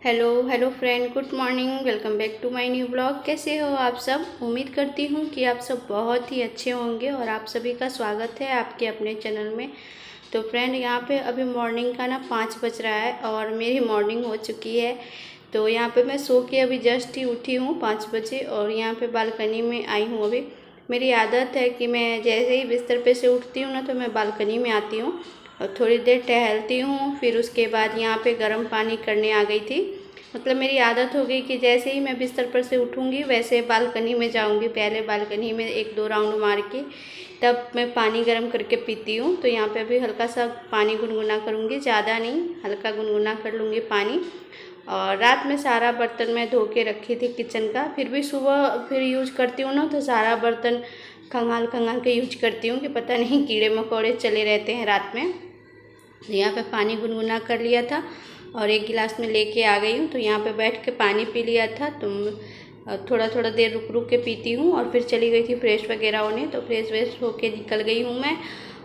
Hello hello friend, good morning. Welcome back to my new blog. कैसे हो आप सब? उम्मीद करती हूँ कि आप सब बहुत ही अच्छे होंगे और आप सभी का स्वागत है आपके अपने चैनल में। तो फ्रेंड, यहाँ पे अभी मॉर्निंग का 5 बज रहा है और मेरी मॉर्निंग हो चुकी है। तो यहाँ पे मैं सो के अभी जस्ट ही उठी हूँ 5 बजे और यहाँ पे बालकनी में आई हूँ। अभी मेरी आदत है कि मैं जैसे ही बिस्तर पे से उठती हूँ ना तो मैं बालकनी में आती हूँ और थोड़ी देर टहलती हूँ। फिर उसके बाद यहाँ पे गर्म पानी करने आ गई थी। मतलब मेरी आदत हो गई कि जैसे ही मैं बिस्तर पर से उठूँगी वैसे बालकनी में जाऊँगी। पहले बालकनी में 1-2 राउंड मार के तब मैं पानी गर्म करके पीती हूँ। तो यहाँ पे अभी हल्का सा पानी गुनगुना करूँगी, ज़्यादा नहीं, हल्का गुनगुना कर लूँगी पानी। और रात में सारा बर्तन मैं धो के रखी थी किचन का, फिर भी सुबह फिर यूज करती हूँ ना तो सारा बर्तन खंगाल खंगाल के यूज करती हूँ कि पता नहीं कीड़े मकोड़े चले रहते हैं रात में। यहाँ पे पानी गुनगुना कर लिया था और एक गिलास में लेके आ गई हूँ। तो यहाँ पे बैठ के पानी पी लिया था। तो थोड़ा थोड़ा देर रुक रुक के पीती हूँ और फिर चली गई थी फ्रेश वगैरह होने। तो फ्रेश व्रेश होके निकल गई हूँ मैं।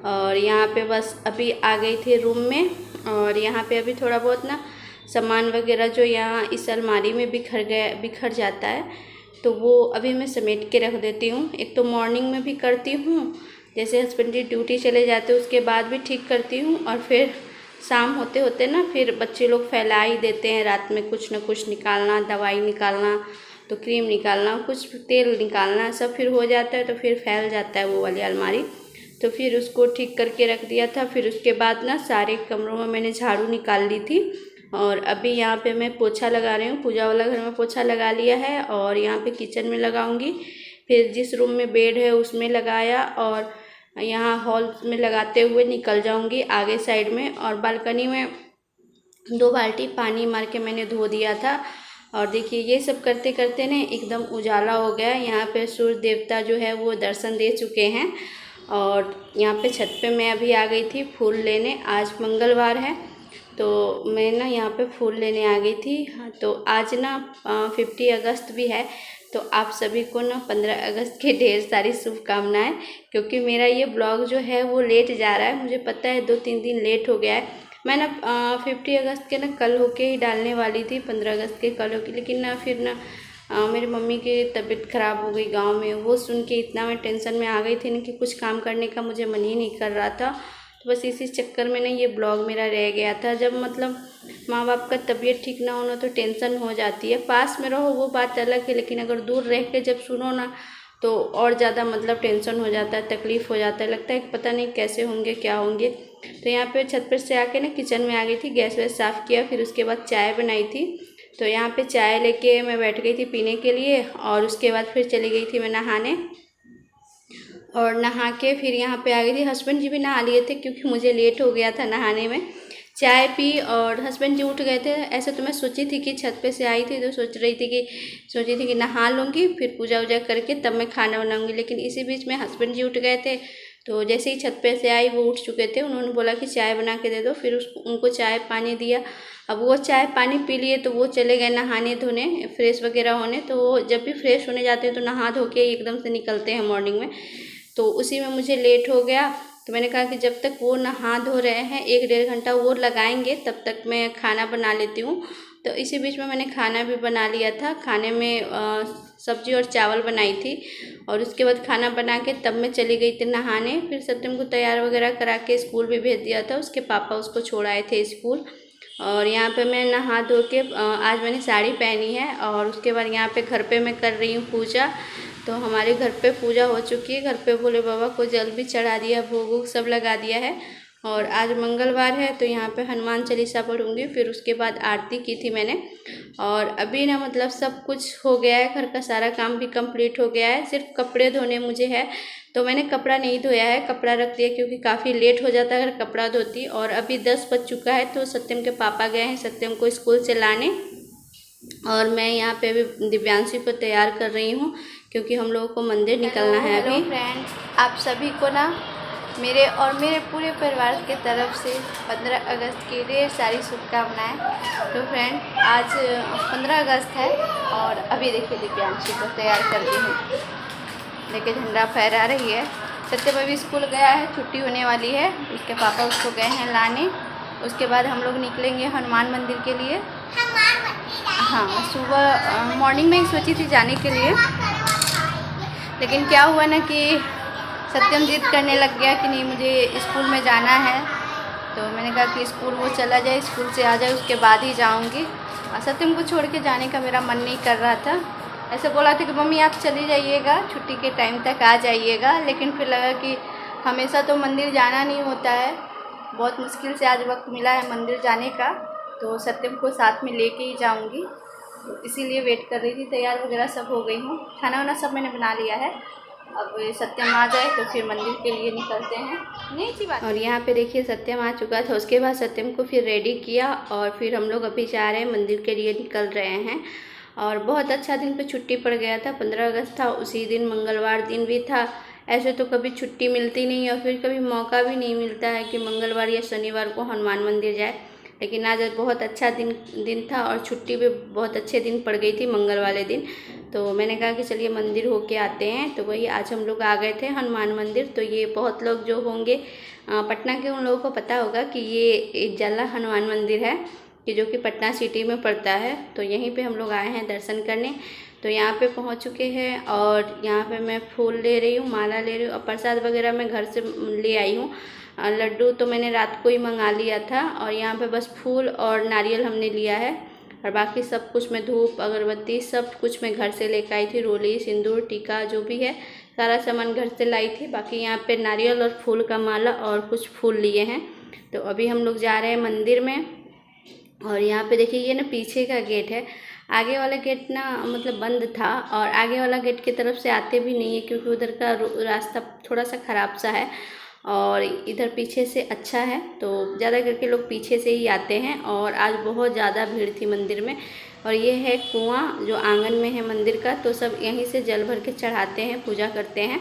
और यहाँ पे बस अभी आ गई थी रूम में। और यहाँ पे अभी थोड़ा बहुत ना सामान वगैरह जो यहाँ इस अलमारी में बिखर जाता है तो वो अभी मैं समेट के रख देती हूँ। एक तो मॉर्निंग में भी करती हूँ, जैसे हस्बैंड जी ड्यूटी चले जाते हैं उसके बाद भी ठीक करती हूँ। और फिर शाम होते होते ना फिर बच्चे लोग फैला ही देते हैं रात में कुछ न कुछ निकालना, दवाई निकालना, तो क्रीम निकालना, कुछ तेल निकालना, सब फिर हो जाता है तो फिर फैल जाता है वो वाली अलमारी। तो फिर उसको ठीक करके रख दिया था। फिर उसके बाद ना सारे कमरों में मैंने झाड़ू निकाल ली थी और अभी यहाँ पे मैं पोछा लगा रही हूँ। पूजा वाला घर में पोछा लगा लिया है और यहाँ पे किचन में लगाऊंगी। फिर जिस रूम में बेड है उसमें लगाया और यहाँ हॉल में लगाते हुए निकल जाऊंगी आगे साइड में। और बालकनी में 2 बाल्टी पानी मार के मैंने धो दिया था। और देखिए ये सब करते करते ने एकदम उजाला हो गया। यहाँ पे सूर्य देवता जो है वो दर्शन दे चुके हैं। और यहाँ पे छत पे मैं अभी आ गई थी फूल लेने। आज मंगलवार है तो मैं ना यहाँ पे फूल लेने आ गई थी। हाँ, तो आज ना 50 अगस्त भी है। तो आप सभी को ना 15 अगस्त की ढेर सारी शुभकामनाएं। क्योंकि मेरा ये ब्लॉग जो है वो लेट जा रहा है, मुझे पता है 2-3 दिन लेट हो गया है। मैं ना 50 अगस्त के ना कल होके ही डालने वाली थी, 15 अगस्त के कल होके, लेकिन ना फिर ना मेरी मम्मी की तबीयत ख़राब हो गई गांव में। वो सुन के इतना मैं टेंशन में आ गई थी ना कि कुछ काम करने का मुझे मन ही नहीं कर रहा था। तो बस इसी चक्कर में ना ये ब्लॉग मेरा रह गया था। जब मतलब माँ बाप का तबीयत ठीक ना होना तो टेंशन हो जाती है। पास में रहो वो बात अलग है, लेकिन अगर दूर रह के जब सुनो ना तो और ज़्यादा मतलब टेंशन हो जाता है, तकलीफ़ हो जाता है, लगता है कि पता नहीं कैसे होंगे क्या होंगे। तो यहाँ पे छत पर से आके ना किचन में आ गई थी, गैस वैस साफ़ किया, फिर उसके बाद चाय बनाई थी। तो यहाँ पे चाय लेके मैं बैठ गई थी पीने के लिए और उसके बाद फिर चली गई थी मैं नहाने। और नहा के फिर यहाँ पे आ गई थी। हस्बैंड जी भी नहा लिए थे क्योंकि मुझे लेट हो गया था नहाने में। चाय पी और हस्बैंड जी उठ गए थे। ऐसे तो मैं सोची थी कि छत पे से आई थी तो सोची थी कि नहा लूँगी, फिर पूजा वूजा करके तब मैं खाना बनाऊँगी। लेकिन इसी बीच में हस्बैंड जी उठ गए थे। तो जैसे ही छत पे से आई वो उठ चुके थे, उन्होंने बोला कि चाय बना के दे दो। फिर उनको चाय पानी दिया। अब वो चाय पानी पी लिए तो वो चले गए नहाने धोने, फ्रेश वगैरह होने। तो वो जब भी फ्रेश होने जाते हैं तो नहा धो के एकदम से निकलते हैं मॉर्निंग में। तो उसी में मुझे लेट हो गया। तो मैंने कहा कि जब तक वो नहा धो रहे हैं 1-1.5 घंटा वो लगाएंगे, तब तक मैं खाना बना लेती हूँ। तो इसी बीच में मैंने खाना भी बना लिया था। खाने में सब्जी और चावल बनाई थी और उसके बाद खाना बना के तब मैं चली गई थी नहाने। फिर सत्यम को तैयार वगैरह करा के स्कूल भी भेज दिया था, उसके पापा उसको छोड़ आए थे स्कूल। और यहाँ पे मैं नहा धो के आज मैंने साड़ी पहनी है और उसके बाद यहाँ पे घर पे मैं कर रही हूँ पूजा। तो हमारे घर पे पूजा हो चुकी है। घर पे भोले बाबा को जल भी चढ़ा दिया, भोग वोग सब लगा दिया है। और आज मंगलवार है तो यहाँ पे हनुमान चालीसा पढ़ूंगी। फिर उसके बाद आरती की थी मैंने। और अभी ना मतलब सब कुछ हो गया है, घर का सारा काम भी कंप्लीट हो गया है। सिर्फ कपड़े धोने मुझे है तो मैंने कपड़ा नहीं धोया है, कपड़ा रख दिया क्योंकि काफ़ी लेट हो जाता है अगर कपड़ा धोती। और अभी 10 बज चुका है तो सत्यम के पापा गए हैं सत्यम को स्कूल से लाने। और मैं यहाँ पे अभी दिव्यांशी को तैयार कर रही हूँ क्योंकि हम लोगों को मंदिर निकलना है अभी। फ्रेंड्स, आप सभी को ना मेरे और मेरे पूरे परिवार के तरफ से 15 अगस्त की ढेर सारी शुभकामनाएं। तो फ्रेंड, आज 15 अगस्त है और अभी देखिए दिव्यांशी को तैयार कर दी हूँ, देखिए झंडा फहरा रही है। सत्यम अभी स्कूल गया है, छुट्टी होने वाली है, उसके पापा उसको गए हैं लाने। उसके बाद हम लोग निकलेंगे हनुमान मंदिर के लिए। हाँ, सुबह मॉर्निंग में ही सोची थी जाने के लिए, लेकिन क्या हुआ ना कि सत्यम जिद करने लग गया कि नहीं मुझे स्कूल में जाना है। तो मैंने कहा कि स्कूल वो चला जाए, स्कूल से आ जाए, उसके बाद ही जाऊंगी। सत्यम को छोड़ के जाने का मेरा मन नहीं कर रहा था। ऐसे बोला था कि मम्मी आप चली जाइएगा, छुट्टी के टाइम तक आ जाइएगा, लेकिन फिर लगा कि हमेशा तो मंदिर जाना नहीं होता है, बहुत मुश्किल से आज वक्त मिला है मंदिर जाने का, तो सत्यम को साथ में लेके ही जाऊंगी। तो इसीलिए वेट कर रही थी। तैयार वगैरह सब हो गई हूँ, खाना वाना सब मैंने बना लिया है। अब सत्यम आ जाए तो फिर मंदिर के लिए निकलते हैं। नहीं सी बात। और यहाँ पे देखिए सत्यम आ चुका था। उसके बाद सत्यम को फिर रेडी किया और फिर हम लोग अभी जा रहे हैं मंदिर के लिए, निकल रहे हैं। और बहुत अच्छा दिन पे छुट्टी पड़ गया था, 15 अगस्त था, उसी दिन मंगलवार दिन भी था। ऐसे तो कभी छुट्टी मिलती नहीं और फिर कभी मौका भी नहीं मिलता है कि मंगलवार या शनिवार को हनुमान मंदिर जाए, लेकिन आज बहुत अच्छा दिन था और छुट्टी भी बहुत अच्छे दिन पड़ गई थी मंगल वाले दिन। तो मैंने कहा कि चलिए मंदिर होके आते हैं। तो वही आज हम लोग आ गए थे हनुमान मंदिर। तो ये बहुत लोग जो होंगे पटना के, उन लोगों को पता होगा कि ये जला हनुमान मंदिर है, कि जो कि पटना सिटी में पड़ता है। तो यहीं पे हम लोग आए हैं दर्शन करने। तो यहाँ पे पहुँच चुके हैं और यहाँ पे मैं फूल ले रही हूँ, माला ले रही हूँ और प्रसाद वगैरह मैं घर से ले आई हूँ। लड्डू तो मैंने रात को ही मंगा लिया था और यहाँ पे बस फूल और नारियल हमने लिया है और बाकी सब कुछ मैं धूप अगरबत्ती सब कुछ मैं घर से लेकर आई थी। रोली, सिंदूर, टीका जो भी है सारा सामान घर से लाई थी। बाकी यहाँ पे नारियल और फूल का माला और कुछ फूल लिए हैं। तो अभी हम लोग जा रहे हैं मंदिर में। और यहाँ पे देखिए ये ना पीछे का गेट है, आगे वाला गेट ना मतलब बंद था और आगे वाला गेट की तरफ से आते भी नहीं है क्योंकि उधर का रास्ता थोड़ा सा ख़राब सा है और इधर पीछे से अच्छा है। तो ज़्यादा करके लोग पीछे से ही आते हैं और आज बहुत ज़्यादा भीड़ थी मंदिर में। और ये है कुआं जो आंगन में है मंदिर का, तो सब यहीं से जल भर के चढ़ाते हैं, पूजा करते हैं।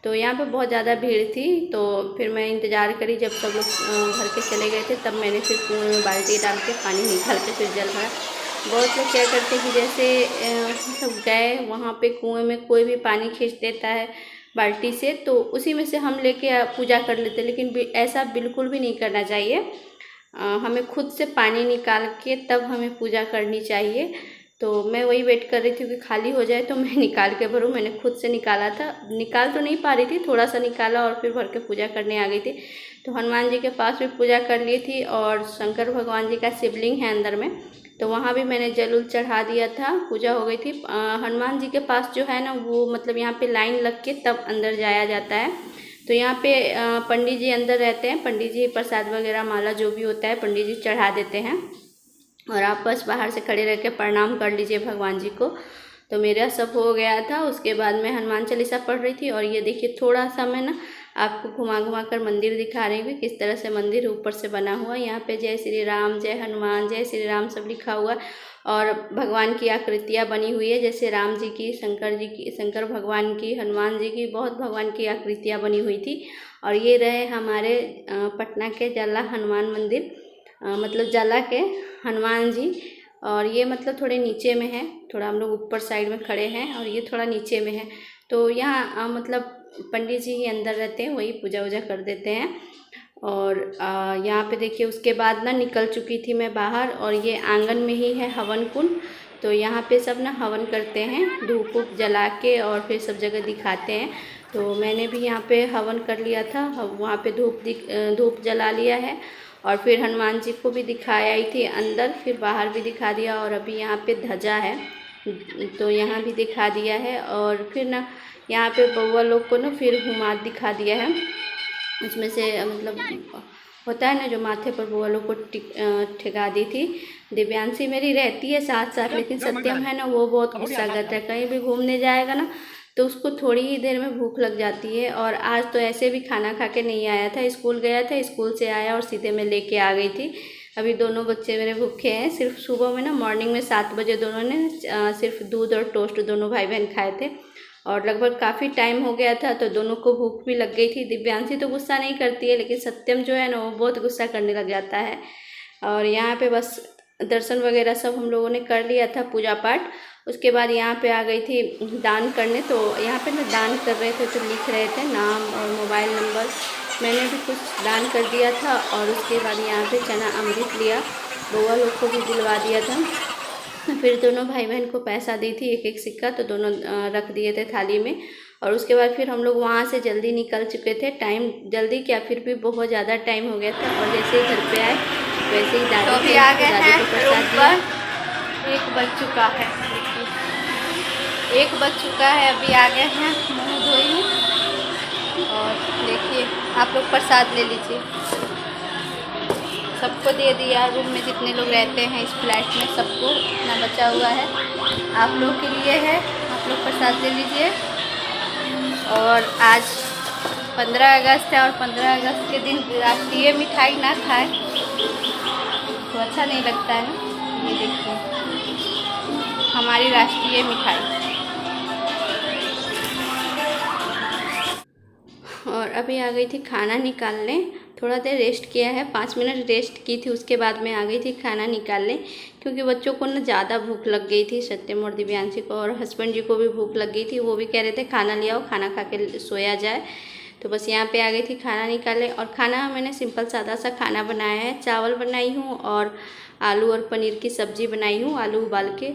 तो यहाँ पे बहुत ज़्यादा भीड़ थी। तो फिर मैं इंतज़ार करी, जब सब लोग भर के चले गए थे तब मैंने फिर कुएँ में बाल्टी डाल के पानी निकाल के फिर जल भरा। बहुत लोग क्या करते हैं कि जैसे सब गए वहाँ पे कुएँ में कोई भी पानी खींच देता है बाल्टी से, तो उसी में से हम लेके पूजा कर लेते हैं, लेकिन ऐसा बिल्कुल भी नहीं करना चाहिए। हमें खुद से पानी निकाल के तब हमें पूजा करनी चाहिए। तो मैं वही वेट कर रही थी कि खाली हो जाए तो मैं निकाल के भरूँ। मैंने खुद से निकाला था, निकाल तो नहीं पा रही थी, थोड़ा सा निकाला और फिर भर के पूजा करने आ गई थी। तो हनुमान जी के पास भी पूजा कर ली थी और शंकर भगवान जी का शिवलिंग है अंदर में, तो वहाँ भी मैंने जल उल चढ़ा दिया था, पूजा हो गई थी। हनुमान जी के पास जो है ना वो मतलब यहाँ पे लाइन लग के तब अंदर जाया जाता है। तो यहाँ पे पंडित जी अंदर रहते हैं, पंडित जी प्रसाद वगैरह माला जो भी होता है पंडित जी चढ़ा देते हैं और आप बस बाहर से खड़े रह के प्रणाम कर लीजिए भगवान जी को। तो मेरा सब हो गया था। उसके बाद मैं हनुमान चालीसा पढ़ रही थी और ये देखिए थोड़ा सा मैं ना आपको घुमा घुमा कर मंदिर दिखा रही हूँ किस तरह से मंदिर ऊपर से बना हुआ। यहाँ पे जय श्री राम, जय हनुमान, जय श्री राम सब लिखा हुआ और भगवान की आकृतियाँ बनी हुई है, जैसे राम जी की, शंकर जी की, शंकर भगवान की, हनुमान जी की, बहुत भगवान की आकृतियाँ बनी हुई थी। और ये रहे हमारे पटना के जला हनुमान मंदिर, मतलब जला के हनुमान जी। और ये मतलब थोड़े नीचे में है, थोड़ा हम लोग ऊपर साइड में खड़े हैं और ये थोड़ा नीचे में है। तो यहाँ मतलब पंडित जी ही अंदर रहते हैं, वही पूजा वूजा कर देते हैं। और यहाँ पे देखिए उसके बाद ना निकल चुकी थी मैं बाहर और ये आंगन में ही है हवन कुंड। तो यहाँ पे सब ना हवन करते हैं धूप वूप जला के और फिर सब जगह दिखाते हैं। तो मैंने भी यहाँ पे हवन कर लिया था, वहाँ पे धूप जला लिया है और फिर हनुमान जी को भी दिखाया ही थी अंदर, फिर बाहर भी दिखा दिया। और अभी यहाँ पे ध्वजा है तो यहाँ भी दिखा दिया है। और फिर ना यहाँ पे बउआ लोग को ना फिर हुमाद दिखा दिया है, उसमें से मतलब होता है ना जो माथे पर बउआ लोग को ठेका दी थी। दिव्यांशी मेरी रहती है साथ साथ, लेकिन सत्यम है ना वो बहुत गुस्सा करता है, कहीं भी घूमने जाएगा ना तो उसको थोड़ी ही देर में भूख लग जाती है। और आज तो ऐसे भी खाना खा के नहीं आया था, स्कूल गया था, स्कूल से आया और सीधे मैं लेके आ गई थी। अभी दोनों बच्चे मेरे भूखे हैं। सिर्फ सुबह में ना मॉर्निंग में 7 बजे दोनों ने सिर्फ दूध और टोस्ट दोनों भाई बहन खाए थे और लगभग काफ़ी टाइम हो गया था तो दोनों को भूख भी लग गई थी। दिव्यांशी तो गुस्सा नहीं करती है, लेकिन सत्यम जो है ना वो बहुत गुस्सा करने लग जाता है। और यहाँ पे बस दर्शन वगैरह सब हम लोगों ने कर लिया था, पूजा पाठ। उसके बाद यहाँ पे आ गई थी दान करने। तो यहाँ पे ना दान कर रहे थे तो लिख रहे थे नाम और मोबाइल नंबर, मैंने भी कुछ दान कर दिया था। और उसके बाद यहाँ पे चना अमृत लिया, बउआ लोग को भी दिलवा दिया था। फिर दोनों भाई बहन को पैसा दी थी, एक एक सिक्का, तो दोनों रख दिए थे थाली में। और उसके बाद फिर हम लोग वहाँ से जल्दी निकल चुके थे। टाइम जल्दी क्या, फिर भी बहुत ज़्यादा टाइम हो गया था। और जैसे ही घर पे आए वैसे ही दादी तो भी आ गए हैं प्रसाद रूम पर। 1 बज चुका है, 1 बज चुका है। अभी आ गए हैं, मुँह धोई हूँ। और देखिए आप लोग प्रसाद ले लीजिए। सबको दे दिया, रूम में जितने लोग रहते हैं इस फ्लैट में सबको इतना बचा हुआ है। आप लोग के लिए है, आप लोग प्रसाद ले लीजिए। और आज 15 अगस्त है और 15 अगस्त के दिन राष्ट्रीय मिठाई ना खाए तो अच्छा नहीं लगता है ना। ये देखिए हमारी राष्ट्रीय मिठाई। और अभी आ गई थी खाना निकालने। थोड़ा देर रेस्ट किया है, 5 मिनट रेस्ट की थी, उसके बाद मैं आ गई थी खाना निकालने। क्योंकि बच्चों को ना ज़्यादा भूख लग गई थी, सत्यम और दिव्यांशी को, और हस्बैंड जी को भी भूख लग गई थी। वो भी कह रहे थे खाना ले आओ, खाना खा के सोया जाए। तो बस यहाँ पे आ गई थी खाना निकाले। और खाना मैंने सिंपल सादा सा खाना बनाया है। चावल बनाई हूँ और आलू और पनीर की सब्ज़ी बनाई हूँ, आलू उबाल के।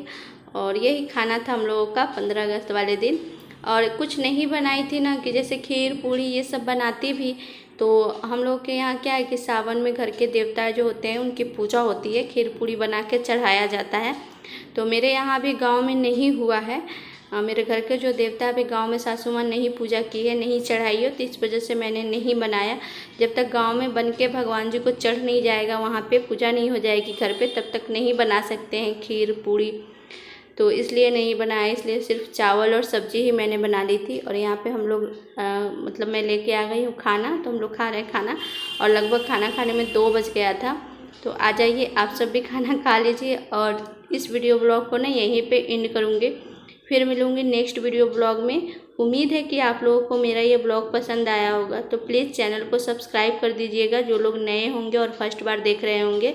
और यही खाना था हम लोगों का 15 अगस्त वाले दिन। और कुछ नहीं बनाई थी ना, कि जैसे खीर पूड़ी ये सब बनाती भी। तो हम लोग के यहाँ क्या है कि सावन में घर के देवता जो होते हैं उनकी पूजा होती है, खीर पूड़ी बना के चढ़ाया जाता है। तो मेरे यहाँ अभी गांव में नहीं हुआ है। मेरे घर के जो देवता अभी गांव में सासू माँ नहीं पूजा की है, नहीं चढ़ाई हो, तो इस वजह से मैंने नहीं बनाया। जब तक गांव में बन के भगवान जी को चढ़ नहीं जाएगा, वहाँ पे पूजा नहीं हो जाएगी घर पे, तब तक नहीं बना सकते हैं खीर पूड़ी। तो इसलिए नहीं बनाया, इसलिए सिर्फ चावल और सब्ज़ी ही मैंने बना ली थी। और यहाँ पे हम लोग मतलब मैं लेके आ गई हूँ खाना, तो हम लोग खा रहे हैं खाना। और लगभग खाना खाने में 2 बज गया था। तो आ जाइए आप सब भी खाना खा लीजिए। और इस वीडियो ब्लॉग को ना यहीं पे एंड करूँगी, फिर मिलूँगी नेक्स्ट वीडियो ब्लॉग में। उम्मीद है कि आप लोगों को मेरा ये ब्लॉग पसंद आया होगा। तो प्लीज़ चैनल को सब्सक्राइब कर दीजिएगा, जो लोग नए होंगे और फर्स्ट बार देख रहे होंगे।